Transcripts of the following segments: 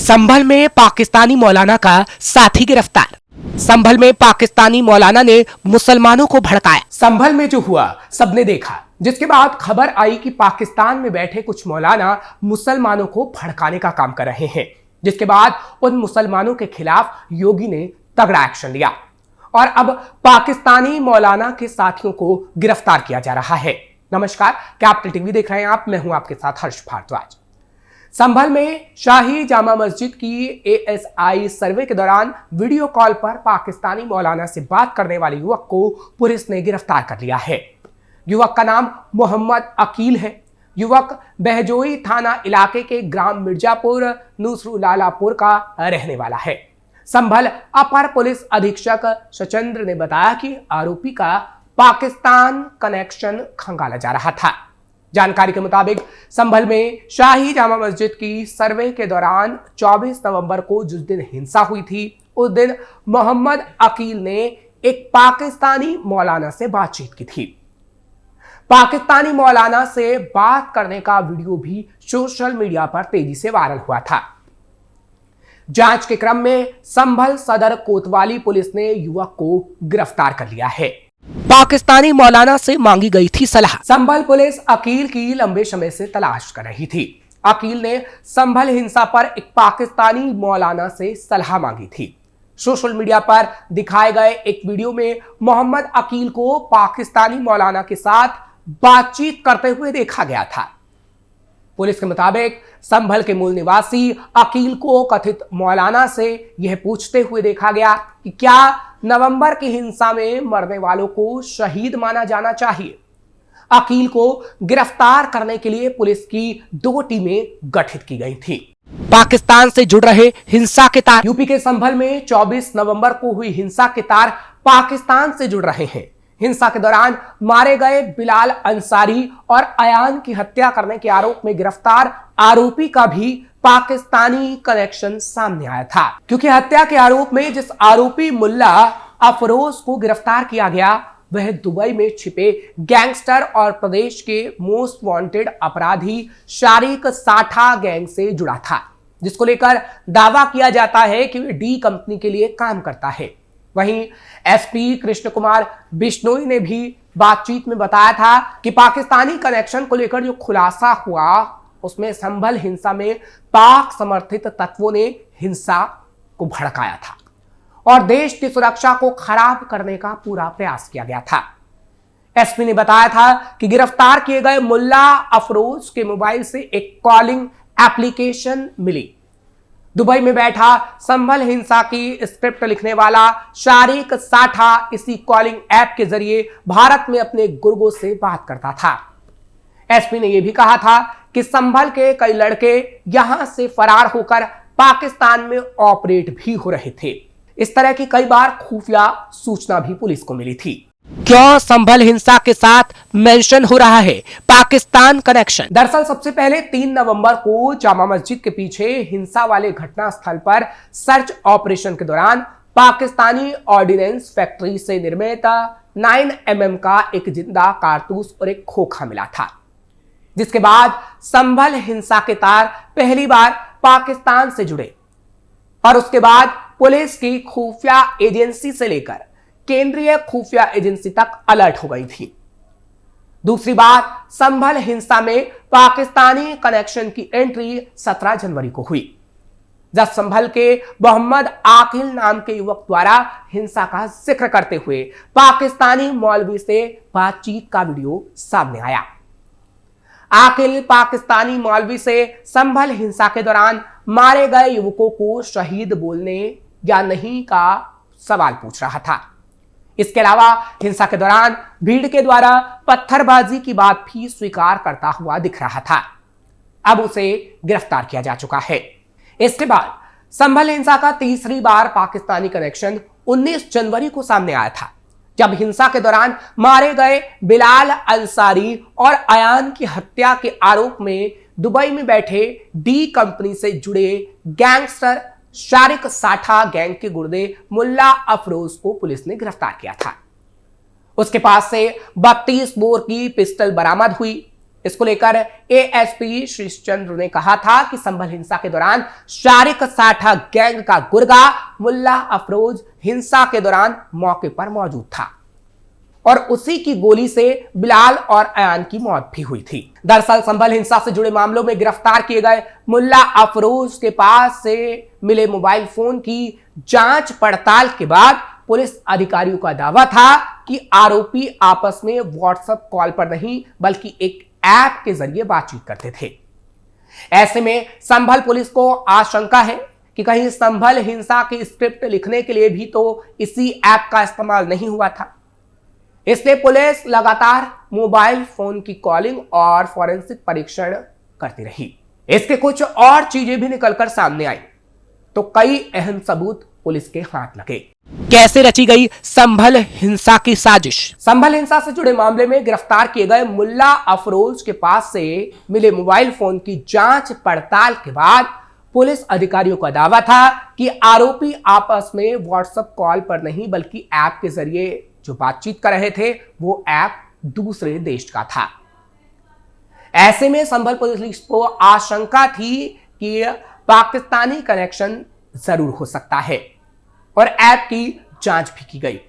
संभल में पाकिस्तानी मौलाना का साथी गिरफ्तार। संभल में पाकिस्तानी मौलाना ने मुसलमानों को भड़काया। संभल में जो हुआ सबने देखा, जिसके बाद खबर आई कि पाकिस्तान में बैठे कुछ मौलाना मुसलमानों को भड़काने का काम कर रहे हैं, जिसके बाद उन मुसलमानों के खिलाफ योगी ने तगड़ा एक्शन लिया और अब पाकिस्तानी मौलाना के साथियों को गिरफ्तार किया जा रहा है। नमस्कार, कैपिटल टीवी देख रहे हैं आप, मैं हूं आपके साथ हर्ष भारद्वाज। संभल में शाही जामा मस्जिद की एएसआई सर्वे के दौरान वीडियो कॉल पर पाकिस्तानी मौलाना से बात करने वाले युवक को पुलिस ने गिरफ्तार कर लिया है। युवक का नाम मोहम्मद अकील है। युवक बहजोई थाना इलाके के ग्राम मिर्जापुर नुसरुलालापुर का रहने वाला है। संभल अपर पुलिस अधीक्षक सचंद्र ने बताया कि आरोपी का पाकिस्तान कनेक्शन खंगाला जा रहा था। जानकारी के मुताबिक संभल में शाही जामा मस्जिद की सर्वे के दौरान 24 नवंबर को जिस दिन हिंसा हुई थी, उस दिन मोहम्मद अकील ने एक पाकिस्तानी मौलाना से बातचीत की थी। पाकिस्तानी मौलाना से बात करने का वीडियो भी सोशल मीडिया पर तेजी से वायरल हुआ था। जांच के क्रम में संभल सदर कोतवाली पुलिस ने युवक को गिरफ्तार कर लिया है। पाकिस्तानी मौलाना से मांगी गई थी सलाह। संभल पुलिस अकील की लंबे समय से तलाश कर रही थी। अकील ने संभल हिंसा पर एक पाकिस्तानी मौलाना से सलाह मांगी थी। सोशल मीडिया पर दिखाए गए एक वीडियो में मोहम्मद अकील को पाकिस्तानी मौलाना के साथ बातचीत करते हुए देखा गया था। पुलिस के मुताबिक संभल के मूल निवासी अकील को कथित मौलाना से यह पूछते हुए देखा गया कि क्या नवंबर की हिंसा में मरने वालों को शहीद माना जाना चाहिए। अकील को गिरफ्तार करने के लिए पुलिस की 2 टीमें गठित की गई थी। पाकिस्तान से जुड़ रहे हिंसा के तार। यूपी के संभल में 24 नवंबर को हुई हिंसा के तार पाकिस्तान से जुड़ रहे हैं। हिंसा के दौरान मारे गए बिलाल अंसारी और अयान की हत्या करने के आरोप में गिरफ्तार आरोपी का भी पाकिस्तानी कनेक्शन सामने आया था, क्योंकि हत्या के आरोप में जिस आरोपी मुल्ला अफरोज को गिरफ्तार किया गया वह दुबई में छिपे गैंगस्टर और प्रदेश के मोस्ट वांटेड अपराधी शारिक साठा गैंग से जुड़ा था, जिसको लेकर दावा किया जाता है कि वह डी कंपनी के लिए काम करता है। वहीं एसपी कृष्ण कुमार बिश्नोई ने भी बातचीत में बताया था कि पाकिस्तानी कनेक्शन को लेकर जो खुलासा हुआ उसमें संभल हिंसा में पाक समर्थित तत्वों ने हिंसा को भड़काया था और देश की सुरक्षा को खराब करने का पूरा प्रयास किया गया था। एसपी ने बताया था कि गिरफ्तार किए गए मुल्ला अफरोज के मोबाइल से एक कॉलिंग एप्लीकेशन मिली। दुबई में बैठा संभल हिंसा की स्क्रिप्ट लिखने वाला शारिक साठा इसी कॉलिंग ऐप के जरिए भारत में अपने गुर्गों से बात करता था। एसपी ने यह भी कहा था कि संभल के कई लड़के यहां से फरार होकर पाकिस्तान में ऑपरेट भी हो रहे थे। इस तरह की कई बार खुफिया सूचना भी पुलिस को मिली थी। क्यों संभल हिंसा के साथ मेंशन हो रहा है पाकिस्तान कनेक्शन? दरअसल सबसे पहले 3 नवंबर को जामा मस्जिद के पीछे हिंसा वाले घटना स्थल पर सर्च ऑपरेशन के दौरान पाकिस्तानी ऑर्डिनेंस फैक्ट्री से निर्मित 9mm का एक जिंदा कारतूस और एक खोखा मिला था, जिसके बाद संभल हिंसा के तार पहली बार पाकिस्तान से जुड़े और उसके बाद पुलिस की खुफिया एजेंसी से लेकर केंद्रीय खुफिया एजेंसी तक अलर्ट हो गई थी। दूसरी बार संभल हिंसा में पाकिस्तानी कनेक्शन की एंट्री 17 जनवरी को हुई, जब संभल के मोहम्मद आकिल नाम के युवक द्वारा हिंसा का जिक्र करते हुए पाकिस्तानी मौलवी से बातचीत का वीडियो सामने आया। आकिल पाकिस्तानी मौलवी से संभल हिंसा के दौरान मारे गए युवकों को शहीद बोलने या नहीं का सवाल पूछ रहा था। इसके अलावा हिंसा के दौरान भीड़ के द्वारा पत्थरबाजी की बात भी स्वीकार करता हुआ दिख रहा था। अब उसे गिरफ्तार किया जा चुका है। इसके बाद संभल हिंसा का तीसरी बार पाकिस्तानी कनेक्शन 19 जनवरी को सामने आया था, जब हिंसा के दौरान मारे गए बिलाल अंसारी और अयान की हत्या के आरोप में दुबई में बैठे डी कंपनी से जुड़े गैंगस्टर शारिक साठा गैंग के गुर्दे मुल्ला अफरोज को पुलिस ने गिरफ्तार किया था। उसके पास से 32 बोर की पिस्टल बरामद हुई। इसको लेकर एएसपी श्रीचंद्र ने कहा था कि संभल हिंसा के दौरान शारिक साठा गैंग का गुर्गा मुल्ला अफरोज हिंसा के दौरान मौके पर मौजूद था और उसी की गोली से बिलाल और अयान की मौत भी हुई थी। दरअसल संभल हिंसा से जुड़े मामलों में गिरफ्तार किए गए मुल्ला अफरोज के पास से मिले मोबाइल फोन की जांच पड़ताल के बाद पुलिस अधिकारियों का दावा था कि आरोपी आपस में व्हाट्सएप कॉल पर नहीं बल्कि एक ऐप के जरिए बातचीत करते थे। ऐसे में संभल पुलिस को आशंका है कि कहीं संभल हिंसा की स्क्रिप्ट लिखने के लिए भी तो इसी ऐप का इस्तेमाल नहीं हुआ था। इसलिए पुलिस लगातार मोबाइल फोन की कॉलिंग और फॉरेंसिक परीक्षण करती रही। इसके कुछ और चीजें भी निकलकर सामने आई तो कई अहम सबूत पुलिस के हाथ लगे। कैसे रची गई संभल हिंसा की साजिश? संभल हिंसा से जुड़े मामले में गिरफ्तार किए गए मुल्ला अफरोज के पास से मिले मोबाइल फोन की जांच पड़ताल के बाद पुलिस अधिकारियों का दावा था कि आरोपी आपस में व्हाट्सएप कॉल पर नहीं बल्कि ऐप के जरिए जो बातचीत कर रहे थे वो ऐप दूसरे देश का था। ऐसे में संभल पुलिस को आशंका थी कि पाकिस्तानी कनेक्शन जरूर हो सकता है और ऐप की जांच भी की गई।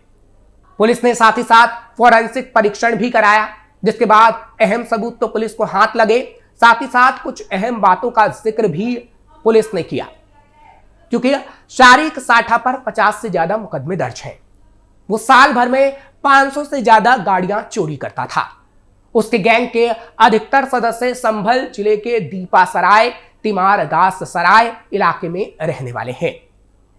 पुलिस ने साथ ही साथ फॉरेंसिक परीक्षण भी कराया जिसके बाद अहम सबूत तो पुलिस को हाथ लगे, साथ ही साथ कुछ अहम बातों का जिक्र भी पुलिस ने किया क्योंकि शारिक साठा पर 50 से ज्यादा मुकदमे दर्ज हैं। वो साल भर में 500 से ज्यादा गाड़ियां चोरी करता था। उसके गैंग के अधिकतर सदस्य संभल जिले के दीपासराय तिमारदास सराय इलाके में रहने वाले हैं।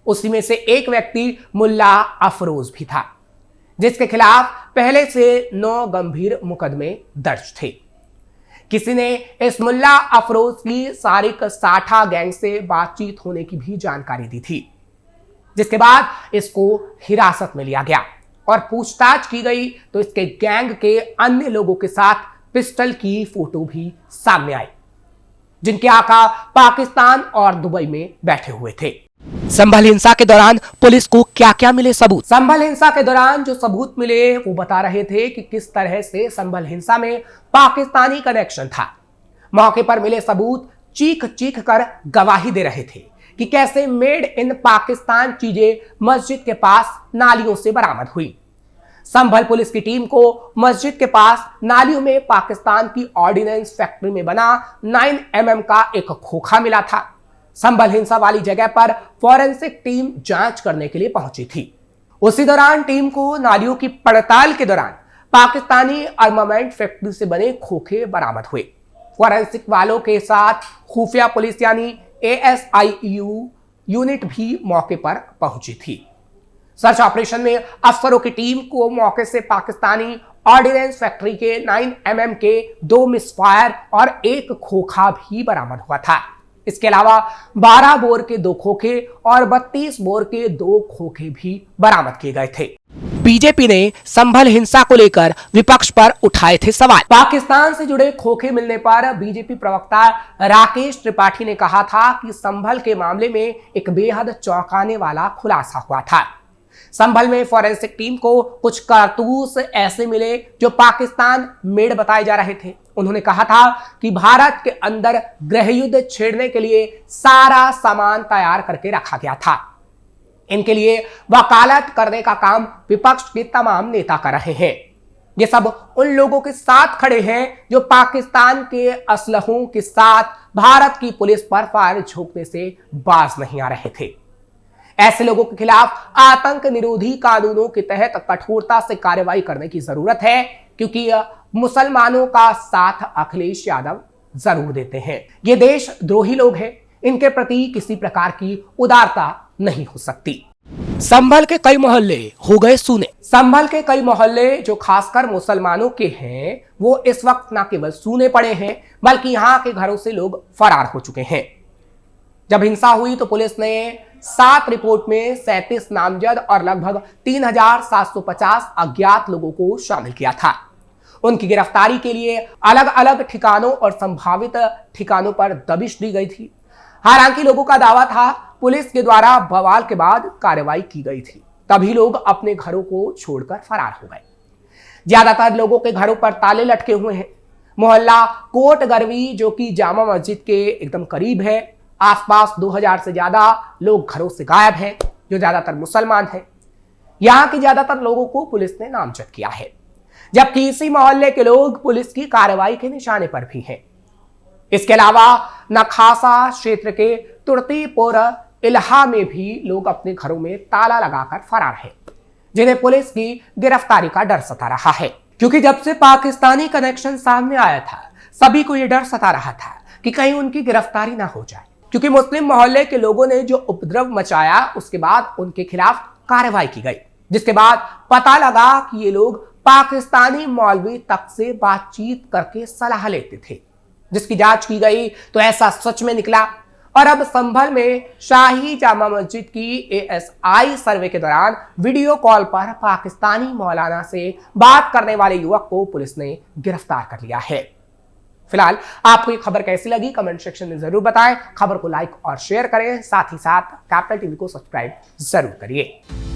उसी में से एक व्यक्ति मुल्ला अफरोज भी था जिसके खिलाफ पहले से 9 गंभीर मुकदमे दर्ज थे। किसी ने इस मुल्ला अफरोज की शारिक साठा गैंग से बातचीत होने की भी जानकारी दी थी जिसके बाद इसको हिरासत में लिया गया और पूछताछ की गई तो इसके गैंग के अन्य लोगों के साथ पिस्टल की फोटो भी सामने आई जिनके आका पाकिस्तान और दुबई में बैठे हुए थे। संभल हिंसा के दौरान पुलिस को क्या क्या मिले सबूत? संभल हिंसा के दौरान जो सबूत मिले वो बता रहे थे कि किस तरह से संभल हिंसा में पाकिस्तानी कनेक्शन था। मौके पर मिले सबूत चीख चीख कर गवाही दे रहे थे कि कैसे मेड इन पाकिस्तान चीजें मस्जिद के पास नालियों से बरामद हुई। संभल पुलिस की टीम को मस्जिद के पास नालियों में पाकिस्तान की ऑर्डिनेंस फैक्ट्री में बना 9 mm का एक खोखा मिला था। संभल हिंसा वाली जगह पर फॉरेंसिक टीम जांच करने के लिए पहुंची थी। उसी दौरान टीम को नालियों की पड़ताल के दौरान पाकिस्तानी आर्मामेंट फैक्ट्री से बने खोखे बरामद हुए। फॉरेंसिक वालों के साथ खुफिया पुलिस यानी ASIU यूनिट भी मौके पर पहुंची थी। सर्च ऑपरेशन में अफसरों की टीम को मौके से पाकिस्तानी ऑर्डिनेंस फैक्ट्री के 9 mm के 2 मिसफायर और 1 खोखा भी बरामद हुआ था। इसके अलावा 12 बोर के 2 खोखे और 32 बोर के 2 खोखे भी बरामद किए गए थे। बीजेपी ने संभल हिंसा को लेकर विपक्ष पर उठाए थे सवाल। पाकिस्तान से जुड़े खोखे मिलने पर बीजेपी प्रवक्ता राकेश त्रिपाठी ने कहा था कि संभल के मामले में एक बेहद चौंकाने वाला खुलासा हुआ था। संभल में फॉरेंसिक टीम को कुछ कारतूस ऐसे मिले जो पाकिस्तान मेड बताए जा रहे थे। उन्होंने कहा था कि भारत के अंदर गृह युद्ध छेड़ने के लिए सारा सामान तैयार करके रखा गया था। इनके लिए वकालत करने का काम विपक्ष के तमाम नेता कर रहे हैं। ये सब उन लोगों के साथ खड़े हैं जो पाकिस्तान के असलहों के साथ भारत की पुलिस पर फायर झोंकने से बाज नहीं आ रहे थे। ऐसे लोगों के खिलाफ आतंक निरोधी कानूनों के तहत कठोरता से कार्रवाई करने की जरूरत है क्योंकि मुसलमानों का साथ अखिलेश यादव जरूर देते हैं। ये देशद्रोही लोग हैं, इनके प्रति किसी प्रकार की उदारता नहीं हो सकती। संभल के कई मोहल्ले हो गए सूने। संभल के कई मोहल्ले जो खासकर मुसलमानों के हैं वो इस वक्त न केवल सूने पड़े हैं बल्कि यहाँ के घरों से लोग फरार हो चुके हैं। जब हिंसा हुई तो पुलिस ने 7 रिपोर्ट में 37 नामजद और लगभग 3750 अज्ञात लोगों को शामिल किया था। उनकी गिरफ्तारी के लिए अलग अलग ठिकानों और संभावित ठिकानों पर दबिश दी गई थी। हालांकि लोगों का दावा था पुलिस के द्वारा बवाल के बाद कार्रवाई की गई थी, तभी लोग अपने घरों को छोड़कर फरार हो गए। ज्यादातर लोगों के घरों पर ताले लटके हुए हैं। मोहल्ला कोट गरवी जो कि जामा मस्जिद के एकदम करीब है। आसपास 2000 से ज्यादा लोग घरों से गायब हैं, जो ज्यादातर मुसलमान हैं। यहां के ज्यादातर लोगों को पुलिस ने नामजद किया है, जबकि इसी मोहल्ले के लोग पुलिस की कार्रवाई के निशाने पर भी हैं। इसके अलावा नखासा क्षेत्र के तुर्तीपुर इलाहा में भी लोग अपने घरों में ताला लगाकर फरार हैं, जिन्हें पुलिस की गिरफ्तारी का डर सता रहा है। क्योंकि जब से पाकिस्तानी कनेक्शन सामने आया था, सभी को यह डर सता रहा था कि कहीं उनकी गिरफ्तारी ना हो जाए। क्योंकि मुस्लिम मोहल्ले के लोगों ने जो उपद्रव मचाया, उसके बाद उनके खिलाफ कार्रवाई की गई, जिसके बाद पता लगा कि ये लोग पाकिस्तानी मौलवी तक से बातचीत करके सलाह लेते थे। जिसकी जांच की गई तो ऐसा सच में निकला। और अब संभल में शाही जामा मस्जिद की ASI सर्वे के दौरान वीडियो कॉल पर पाकिस्तानी मौलाना से बात करने वाले युवक को पुलिस ने गिरफ्तार कर लिया है। फिलहाल आपको ये खबर कैसी लगी कमेंट सेक्शन में जरूर बताएं। खबर को लाइक और शेयर करें, साथ ही साथ कैपिटल टीवी को सब्सक्राइब जरूर करिए।